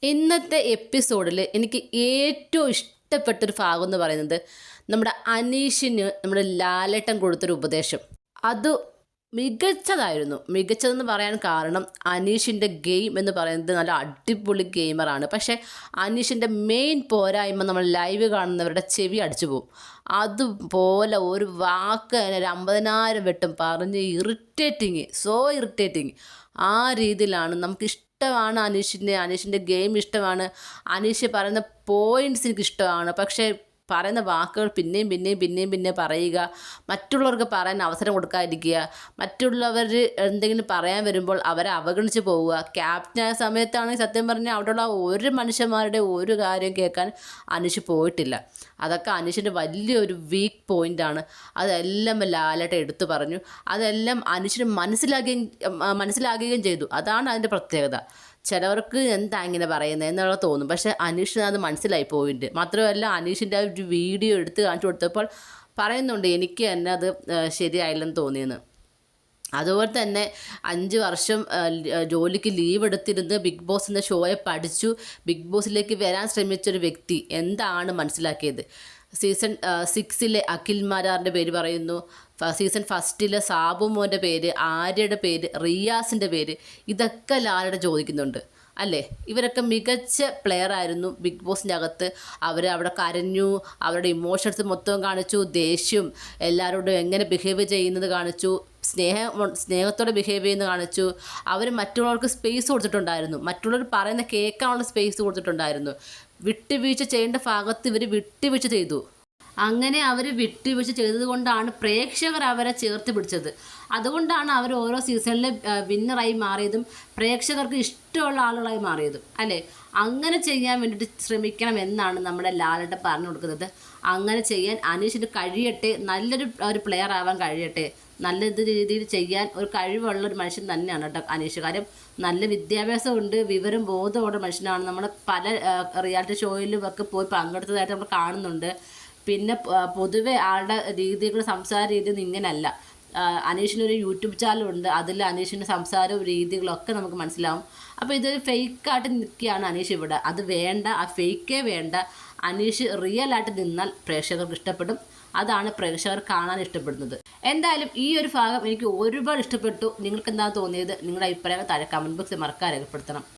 ഇന്നത്തെ എപ്പിസോഡിൽ എനിക്ക് ഏറ്റവും ഇഷ്ടപ്പെട്ടൊരു ഭാഗം എന്ന് പറയുന്നത് നമ്മുടെ അനീഷിന് നമ്മുടെ ലാലേട്ടൻ കൊടുത്തൊരു ഉപദേശം. അത് മികച്ചതെന്ന് പറയാൻ കാരണം അനീഷിൻ്റെ ഗെയിം എന്ന് പറയുന്നത് നല്ല അടിപൊളി ഗെയിമറാണ്. പക്ഷേ അനീഷിൻ്റെ മെയിൻ പോരായ്മ നമ്മൾ ലൈവ് കാണുന്നവരുടെ ചെവി അടിച്ചു പോകും. അതുപോലെ ഒരു വാക്ക് തന്നെ ഒരു 50,000 വട്ടം പറഞ്ഞ് ഇറിറ്റേറ്റിങ് ആ രീതിയിലാണ്. ഇഷ്ടമാണ് അനീഷിൻ്റെ ഗെയിം ഇഷ്ടമാണ്. അനീഷ് പറയുന്ന പോയിൻറ്റ്സ് എനിക്കിഷ്ടമാണ്. പക്ഷേ പറയുന്ന വാക്കുകൾ പിന്നെയും പറയുക, മറ്റുള്ളവർക്ക് പറയാൻ അവസരം കൊടുക്കാതിരിക്കുക, മറ്റുള്ളവർ എന്തെങ്കിലും പറയാൻ വരുമ്പോൾ അവരെ അവഗണിച്ച് പോവുക. ക്യാപ്റ്റനായ സമയത്താണെങ്കിൽ സത്യം പറഞ്ഞാൽ അവിടെയുള്ള ഒരു മനുഷ്യന്മാരുടെ ഒരു കാര്യം കേൾക്കാൻ അനീഷ് പോയിട്ടില്ല. അതൊക്കെ അനീഷിൻ്റെ വലിയൊരു വീക്ക് പോയിൻ്റാണ്. അതെല്ലാം ലാലേട്ടൻ എടുത്തു പറഞ്ഞു. അതെല്ലാം അനീഷിന് മനസ്സിലാകുകയും ചെയ്തു. അതാണ് അതിൻ്റെ പ്രത്യേകത. ചിലവർക്ക് എന്താ ഇങ്ങനെ പറയുന്നത് എന്നുള്ള തോന്നും, പക്ഷേ അനീഷിന് അത് മനസ്സിലായി പോയിട്ടുണ്ട്. മാത്രമല്ല അനീഷിൻ്റെ ഒരു വീഡിയോ എടുത്ത് കാണിച്ചു കൊടുത്തപ്പോൾ പറയുന്നുണ്ട് എനിക്ക് തന്നെ അത് ശരിയായില്ലെന്ന് തോന്നിയെന്ന്. അതുപോലെ തന്നെ 5 വർഷം ജോലിക്ക് ലീവ് എടുത്തിരുന്ന് ബിഗ് ബോസ് എന്ന ഷോയെ പഠിച്ചു ബിഗ് ബോസിലേക്ക് വരാൻ ശ്രമിച്ചൊരു വ്യക്തി എന്താണ് മനസ്സിലാക്കിയത്? സീസൺ 6 അഖിൽ മാരാറിൻ്റെ പേര് പറയുന്നു, സീസൺ 1 സാബു മോൻ്റെ പേര്, ആര്യയുടെ പേര്, റിയാസിൻ്റെ പേര്, ഇതൊക്കെ ലാലേട്ടൻ ചോദിക്കുന്നുണ്ട് അല്ലേ? ഇവരൊക്കെ മികച്ച പ്ലെയർ ആയിരുന്നു ബിഗ് ബോസിൻ്റെ അകത്ത്. അവിടെ കരഞ്ഞു, അവരുടെ ഇമോഷൻസ് മൊത്തം കാണിച്ചു, ദേഷ്യം, എല്ലാവരോടും എങ്ങനെ ബിഹേവ് ചെയ്യുന്നത് കാണിച്ചു, സ്നേഹത്തോടെ ബിഹേവ് ചെയ്യുന്നത് കാണിച്ചു. അവർ മറ്റുള്ളവർക്ക് സ്പേസ് കൊടുത്തിട്ടുണ്ടായിരുന്നു, മറ്റുള്ളവർ പറയുന്ന കേൾക്കാനുള്ള സ്പേസ് കൊടുത്തിട്ടുണ്ടായിരുന്നു. വിട്ടുവീഴ്ച ചെയ്യേണ്ട ഭാഗത്ത് ഇവർ വിട്ടുവീഴ്ച ചെയ്തു. അങ്ങനെ അവർ വിട്ടുവീഴ്ച ചെയ്തത് കൊണ്ടാണ് പ്രേക്ഷകർ അവരെ ചേർത്ത് പിടിച്ചത്. അതുകൊണ്ടാണ് അവർ ഓരോ സീസണിലെ വിന്നറായി മാറിയതും പ്രേക്ഷകർക്ക് ഇഷ്ടമുള്ള ആളുകളായി മാറിയതും അല്ലേ? അങ്ങനെ ചെയ്യാൻ വേണ്ടിയിട്ട് ശ്രമിക്കണം എന്നാണ് നമ്മുടെ ലാലേട്ടൻ പറഞ്ഞു കൊടുക്കുന്നത്. അങ്ങനെ ചെയ്യാൻ അനീഷിന് കഴിയട്ടെ, നല്ലൊരു പ്ലെയർ ആവാൻ കഴിയട്ടെ, നല്ല രീതിയിൽ ചെയ്യാൻ ഒരു കഴിവുള്ളൊരു മനുഷ്യൻ തന്നെയാണ് കേട്ടോ അനീഷ്. കാര്യം നല്ല വിദ്യാഭ്യാസമുണ്ട്, വിവരം ബോധമുള്ള മനുഷ്യനാണ്. നമ്മൾ പല റിയാലിറ്റി ഷോയിലും ഒക്കെ പോയി പങ്കെടുത്തതായിട്ട് നമ്മൾ കാണുന്നുണ്ട്. പിന്നെ പൊതുവെ ആളുടെ രീതികൾ, സംസാര രീതിയൊന്നും ഇങ്ങനെയല്ല. അനീഷിനൊരു യൂട്യൂബ് ചാനലുണ്ട്, അതിൽ അനീഷിൻ്റെ സംസാരവും രീതികളൊക്കെ നമുക്ക് മനസ്സിലാവും. അപ്പോൾ ഇതൊരു ഫേക്കായിട്ട് നിൽക്കുകയാണ് അനീഷ് ഇവിടെ. അത് വേണ്ട, ആ ഫേക്കേ വേണ്ട. അനീഷ് റിയലായിട്ട് നിന്നാൽ പ്രേക്ഷകർക്ക് ഇഷ്ടപ്പെടും. അതാണ് പ്രേക്ഷകർ കാണാൻ ഇഷ്ടപ്പെടുന്നത്. എന്തായാലും ഈ ഒരു ഭാഗം എനിക്ക് ഒരുപാട് ഇഷ്ടപ്പെട്ടു. നിങ്ങൾക്ക് എന്താണ് തോന്നിയത്? നിങ്ങളുടെ അഭിപ്രായം താഴെ കമൻറ്റ് ബോക്സിൽ മറക്കാതെ രേഖപ്പെടുത്തണം.